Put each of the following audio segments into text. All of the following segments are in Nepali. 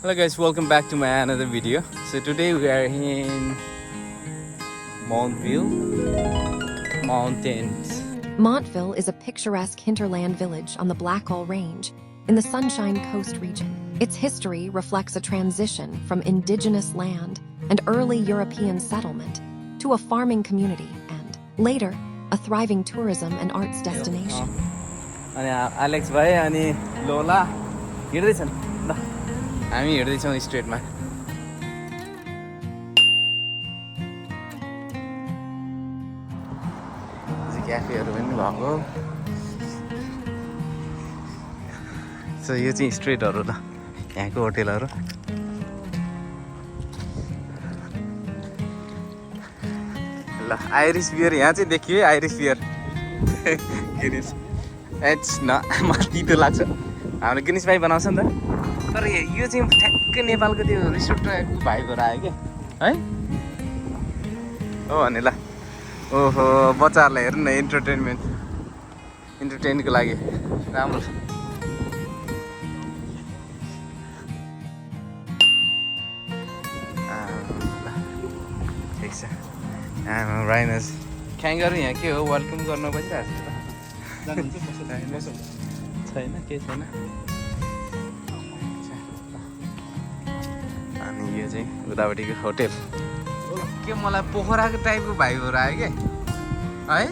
Hello guys, welcome back to my another video. So today we are in Montville Mountains. Montville is a picturesque hinterland village on the Blackall Range in the Sunshine Coast region. Its history reflects a transition from indigenous land and early European settlement to a farming community and, later, a thriving tourism and arts destination. अनि एलेक्स भाइ अनि लोला हिँड्दैछन् ल हामी हिँड्दैछौँ स्ट्रेटमा क्याफेहरू पनि भएको सो यो चाहिँ स्ट्रेटहरू ल यहाँको होटेलहरू ल आइरिस बियर यहाँ चाहिँ देखियो है आइरिस बियर गिनिस एच न मलाई तितो लाग्छ हाम्रो गिनिस भाइ बनाउँछ नि त तर यो चाहिँ ठ्याक्कै नेपालको त्यो रिसोर्टको भाइबहरू आयो क्या है हो भने ल ओहो बच्चाहरूलाई हेर्नु न इन्टरटेनको लागि राम्रो ठिक छ राइनस क्याङ्गरु यहाँ के हो वेलकम गर्न बसिरहेको छ छैन केही छैन अनि यो चाहिँ उतापट्टिको होटेल के मलाई पोखराको टाइपको भाइबहरू आयो क्या है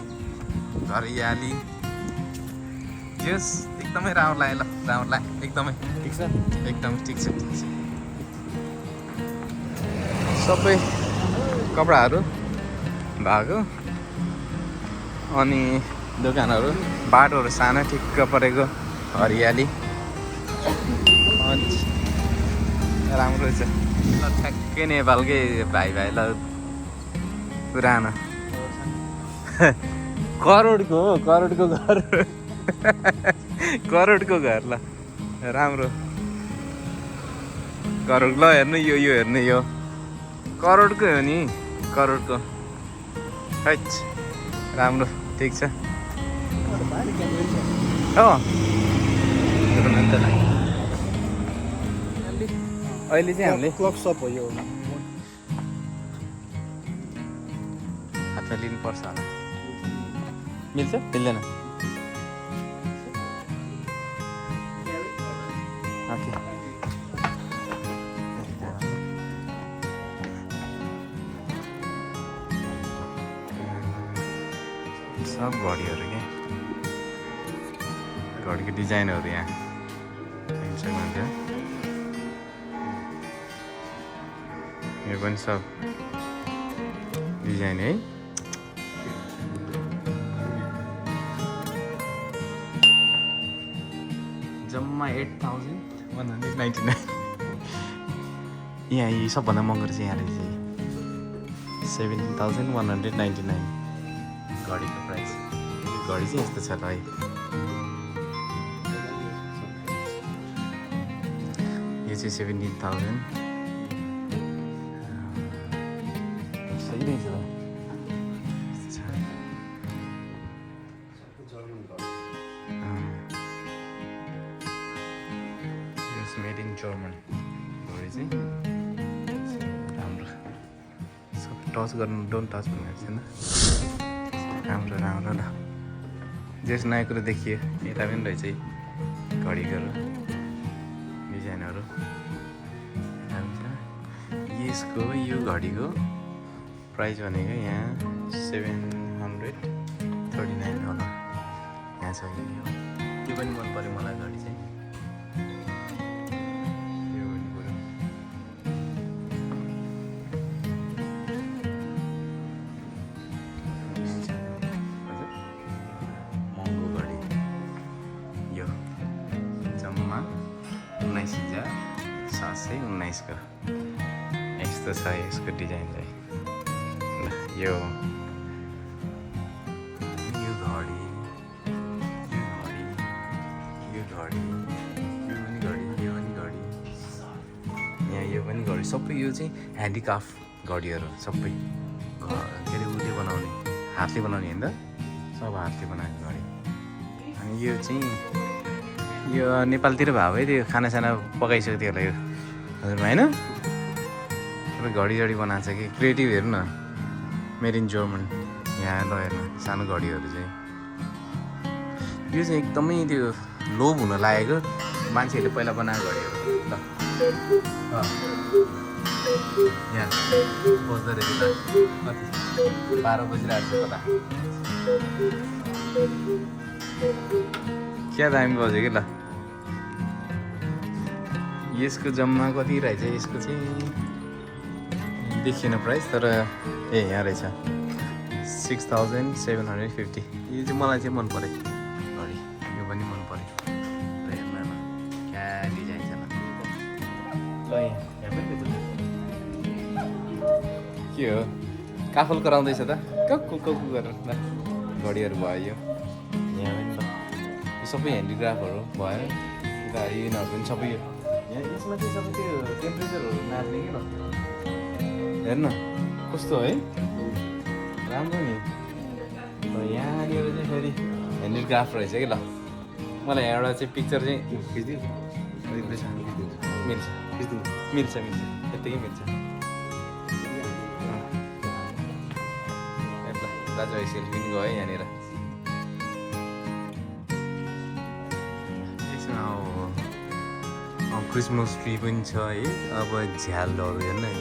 हरियाली यस एकदमै राम्रो लाग्यो ल राम्रो लाग्यो एकदमै ठिक छ एकदम ठिक छ सबै कपडाहरू भएको अनि दोकानहरू बाटोहरू सानो ठिक्क परेको हरियाली राम्रो छ ल ठ्याक्कै नेपालकै भाइ ल पुरानो करोडको घर करोडको घर ल राम्रो करोड ल हेर्नु यो हेर्नु यो करोडको हो नि करोडको हैट राम्रो ठिक छ हो अहिले चाहिँ हामीले क्लक सप हो यो हातमा लिनुपर्छ होला मिल्छ मिल्दैन ओके सब घडीहरू क्या घडीको डिजाइनहरू यहाँ सक्नुहुन्छ यो पनि सब डिजाइन है जम्मा 8,199 यहाँ यी सबभन्दा महँगो चाहिँ यहाँ रहेछ 17,199 घडीको प्राइस घडी चाहिँ यस्तो छ ल है यो चाहिँ 17,000 सही रहेछ त मेड इन जर्मन घडी चाहिँ राम्रो सब टच गर्नु डोन्ट टच भन्ने छैन राम्रो राम्रो ल जेस नयाँ कुरो देखियो यता पनि रहेछ घडीको डिजाइनहरू यसको यो घडीको प्राइस भनेको यहाँ 739 होला यहाँ छ यो पनि मन पऱ्यो मलाई घडी चाहिँ यो पनि पऱ्यो महँगो घडी यो जम्मा 19,719 को यस्तो छ यसको डिजाइन चाहिँ ल यो घडी यहाँ यो पनि घडी सबै यो चाहिँ ह्यान्डिक्राफ्ट घडीहरू सबै के अरे उसले बनाउने हातले बनाउने होइन त सब हातले बनाएको घडी अनि यो चाहिँ यो नेपालतिर भयो है त्यो खानासाना पकाइसक्यो होला यो हजुर होइन तर घडी बनाएको छ कि क्रिएटिभ हेर्नु न मेड इन जर्मन यहाँ ल हेर्नु सानो घडीहरू चाहिँ यो चाहिँ एकदमै त्यो लोभ हुन लागेको मान्छेहरूले पहिला बनाएको घडीहरू ल यहाँ बस्दो रहेछ त कति 12 बजिरहेको छ कता क्या दामी बज्यो कि ल यसको जम्मा कति रहेछ यसको चाहिँ देखिएन प्राइस तर यहाँ रहेछ 6,750 यो चाहिँ मलाई चाहिँ मन पऱ्यो घडी यो पनि मन पऱ्यो र हेर्नु न क्या डिजाइन छ ल यहाँ पनि के हो काफल कराउँदैछ त कक्कु गरेर ल घडीहरू भयो यो यहाँ पनि ल यो सबै ह्यान्डिक्राफ्टहरू भयो यता यिनीहरू पनि सबै यो यहाँ यसमा चाहिँ सबै त्यो टेम्परेचरहरू नाप्ने कि ल हेर्नु कस्तो है राम्रो नि यहाँनिर चाहिँ फेरि ह्यान्डिक्राफ्ट रहेछ कि ल मलाई एउटा चाहिँ पिक्चर चाहिँ खिचिदिनु मिल्छ मिल्छ त्यत्तिकै मिल्छ दाजुभाइ सेल्फी पनि गयो यहाँनिर यसमा क्रिसमस ट्री पनि छ है अब झ्यालहरू हेर्नु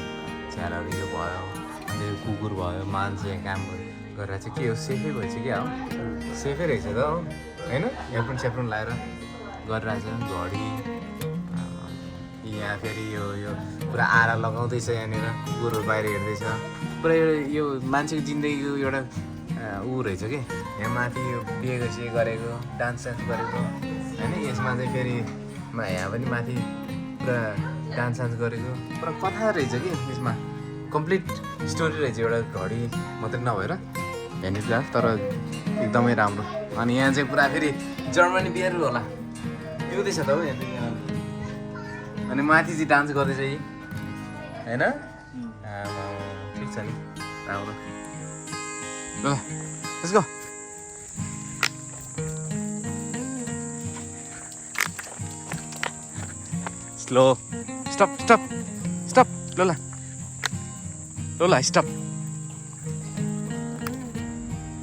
झ्यालहरू यो भयो अनि कुकुर भयो मान्छे काम गरेर चाहिँ के हो सेफै भएछ क्या हो सेफै रहेछ त हो होइन एप्रोन सेप्रोन लगाएर गरिरहेछ घडी यहाँ फेरि यो पुरा आरा लगाउँदैछ यहाँनिर कुकुरहरू बाहिर हेर्दैछ पुरा यो मान्छेको जिन्दगीको एउटा ऊ रहेछ कि यहाँ माथि यो बिहे गरेको डान्स गरेको होइन यसमा चाहिँ फेरि यहाँ पनि माथि पुरा डान्स गरेको पुरा कथा रहेछ कि यसमा कम्प्लिट स्टोरी रहेछ एउटा घडी मात्रै नभएर ह्यान्डिक्राफ्ट तर एकदमै राम्रो अनि यहाँ चाहिँ पुरा फेरि जर्मनी बियरहरू होला पिउँदैछ त हो यहाँ अनि माथि चाहिँ डान्स गर्दैछ यी होइन ठिक छ नि राम्रो ल let's go slow stop Lola stop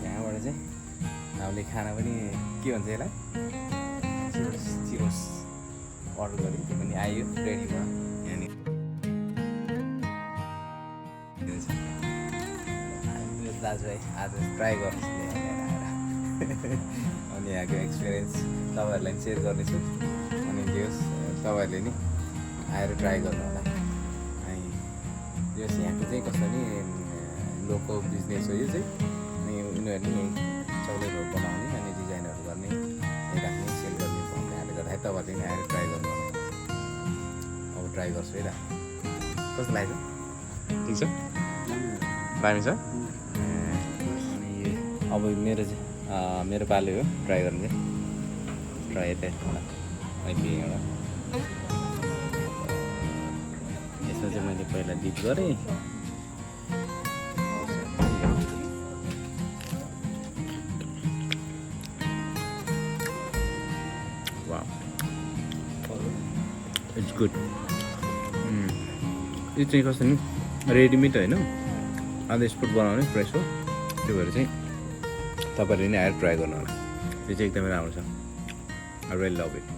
यहाँबाट चाहिँ हामीले खाना पनि के भन्छ यसलाई चिरोस अर्डर गरेँ त्यो पनि आयो रेडी भयो यहाँनिर दाजुभाइ आज ट्राई गर्नुहोस् अनि यहाँको एक्सपिरियन्स तपाईँहरूलाई पनि सेयर गर्नेछु अनि दियोस् तपाईँहरूले नि आएर ट्राई गर्नु होला अनि दियोस् यहाँको चाहिँ कस्तो नि लोकल बिजनेस हो यो चाहिँ अनि उनीहरूले नि चौलेटहरू बनाउने अनि डिजाइनहरू गर्ने राख्ने सेल गर्ने भन्नेहरूले गर्दाखेरि तपाईँहरूले नि आएर ट्राई गर्नु होला अब ट्राई गर्छु है त कस्तो लाग्छ ठिक छ दामी छ अब मेरो पालो हो ट्राई गर्ने चाहिँ ट्राई यतै होला अहिले एउटा यसमा चाहिँ मैले पहिला डिप गरेँ वाउ इट्स गुड यो चाहिँ कस्तो नि रेडिमेड होइन अन्त स्पोर्ट बनाउने फ्रेस हो त्यो भएर चाहिँ तपाईँहरूले नि आएर ट्राई गर्नु होला त्यो चाहिँ एकदमै राम्रो छ आई रियली लभ इट